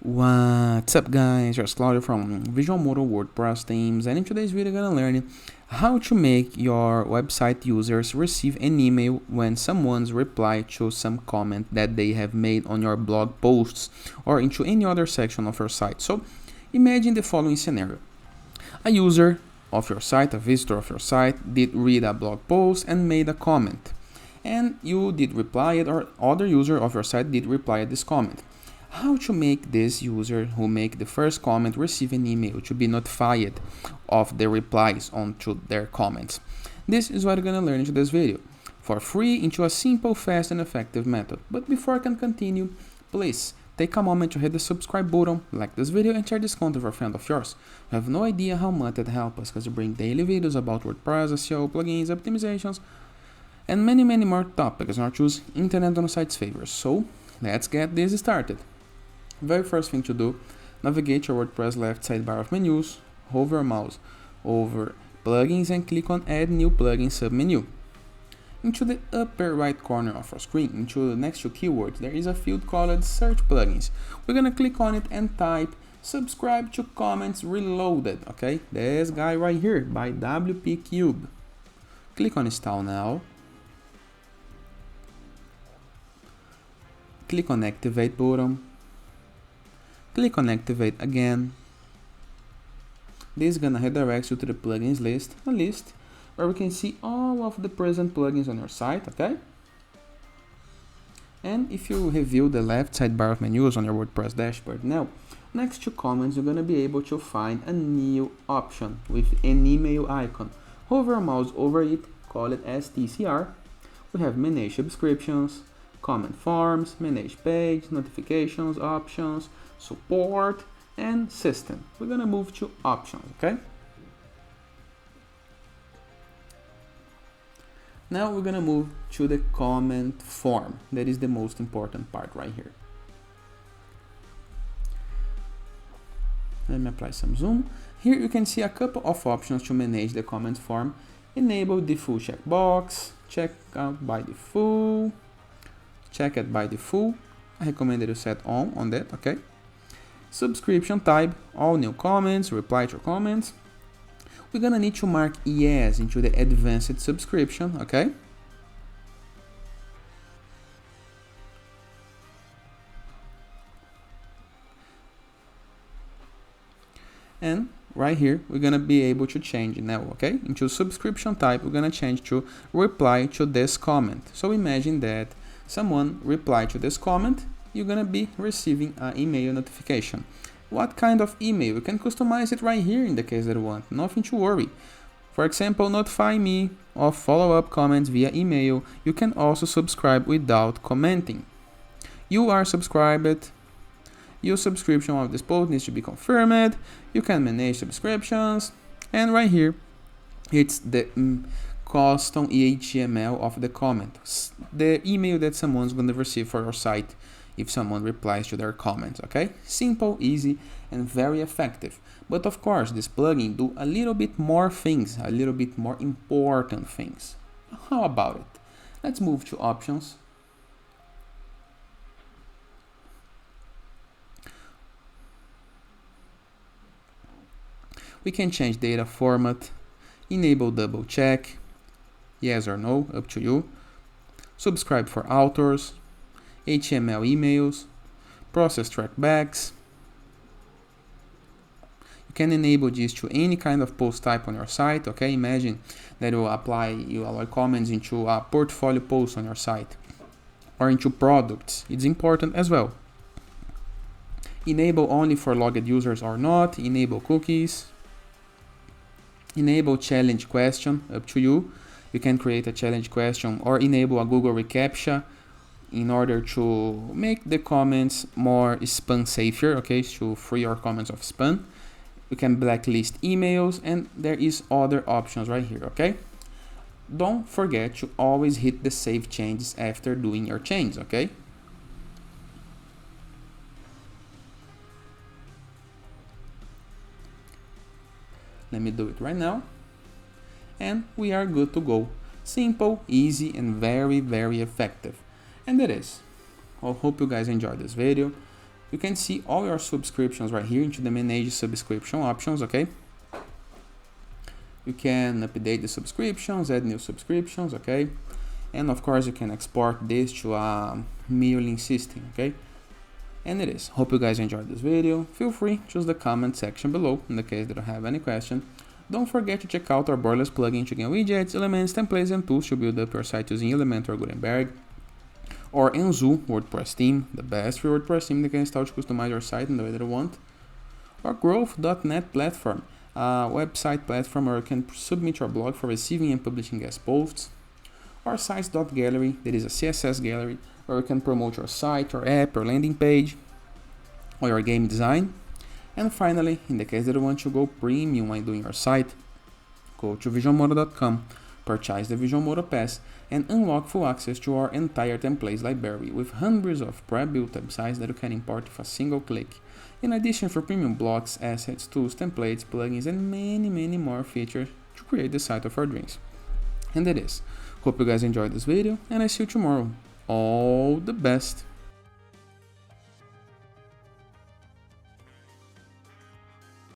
What's up guys, it's Claudio from Visual Modo WordPress themes, and in today's video we're gonna learn how to make your website users receive an email when someone's reply to some comment that they have made on your blog posts or into any other section of your site. So imagine the following scenario. A user of your site, a visitor of your site, did read a blog post and made a comment, and you did reply it, or other user of your site did reply this comment. How to make this user who make the first comment receive an email to be notified of the replies onto their comments. This is what we're going to learn into this video for free into a simple, fast and effective method. But before I can continue, please take a moment to hit the subscribe button, like this video and share this content with a friend of yours. You have no idea how much it helps us because we bring daily videos about WordPress, SEO, plugins, optimizations and many more topics in our choose internet on site's favors. So let's get this started. Very first thing to do, navigate your WordPress left sidebar of menus, hover your mouse over plugins and click on add new plugin submenu. Into the upper right corner of your screen, next to keywords, there is a field called search plugins. We're gonna click on it and type subscribe to comments reloaded, okay? This guy right here by WP Cube. Click on install now. Click on activate button. Click on activate again. This is gonna redirect you to the plugins list, a list where we can see all of the present plugins on your site, okay? And if you review the left sidebar of menus on your WordPress dashboard now, next to comments, you're gonna be able to find a new option with an email icon. Hover your mouse over it, call it STCR. We have manage subscriptions, comment forms, manage page, notifications, options, support and system. We're gonna move to options, okay? Now we're gonna move to the comment form. That is the most important part right here. Let me apply some zoom. Here you can see a couple of options to manage the comment form. Enable default checkbox, check out by default, check it by default. I recommend that you set on that, okay? Subscription type, all new comments, reply to comments. We're gonna need to mark yes into the advanced subscription, okay? And right here, we're gonna be able to change now, okay? Into subscription type, we're gonna change to reply to this comment. So imagine that someone replied to this comment, you're gonna be receiving an email notification. What kind of email? You can customize it right here in the case that you want, nothing to worry. For example, notify me of follow-up comments via email. You can also subscribe without commenting. You are subscribed. Your subscription of this post needs to be confirmed. You can manage subscriptions. And right here, it's the custom HTML of the comment. The email that someone's going to receive for your site if someone replies to their comments, okay? Simple, easy, and very effective. But of course, this plugin do a little bit more things, a little bit more important things. How about it? Let's move to options. We can change data format, enable double check, yes or no, up to you. Subscribe for authors, HTML emails, process trackbacks. You can enable this to any kind of post type on your site, okay? Imagine that you allow comments into a portfolio post on your site or into products. It's important as well. Enable only for logged users or not, enable cookies, enable challenge question, up to you. You can create a challenge question or enable a Google reCAPTCHA in order to make the comments more spam safer, okay, to free your comments of spam. You can blacklist emails, and there is other options right here, okay? Don't forget to always hit the save changes after doing your change, okay? Let me do it right now. And we are good to go. Simple, easy, and very effective. And it is. I hope you guys enjoyed this video. you can see all your subscriptions right here into the manage subscription options, okay? You can update the subscriptions, add new subscriptions, okay? And of course you can export this to a mailing system, okay? And it is. Hope you guys enjoyed this video. Feel free to use the comment section below in the case that you have any question. Don't forget to check out our borderless plugin to gain widgets, elements, templates, and tools to build up your site using Elementor or Gutenberg. Or Enzu WordPress theme, the best free WordPress theme that can install to customize your site in the way that you want. Or Growth.net platform, a website platform where you can submit your blog for receiving and publishing guest posts. Or Sites.gallery, that is a CSS gallery where you can promote your site, your app, or landing page, or your game design. And finally, in the case that you want to go premium when doing your site, go to visionmodo.com, purchase the Vision Modo Pass, and unlock full access to our entire templates library with hundreds of pre-built websites that you can import with a single click. In addition, for premium blocks, assets, tools, templates, plugins, and many more features to create the site of our dreams. And that is. Hope you guys enjoyed this video, and I see you tomorrow. All the best!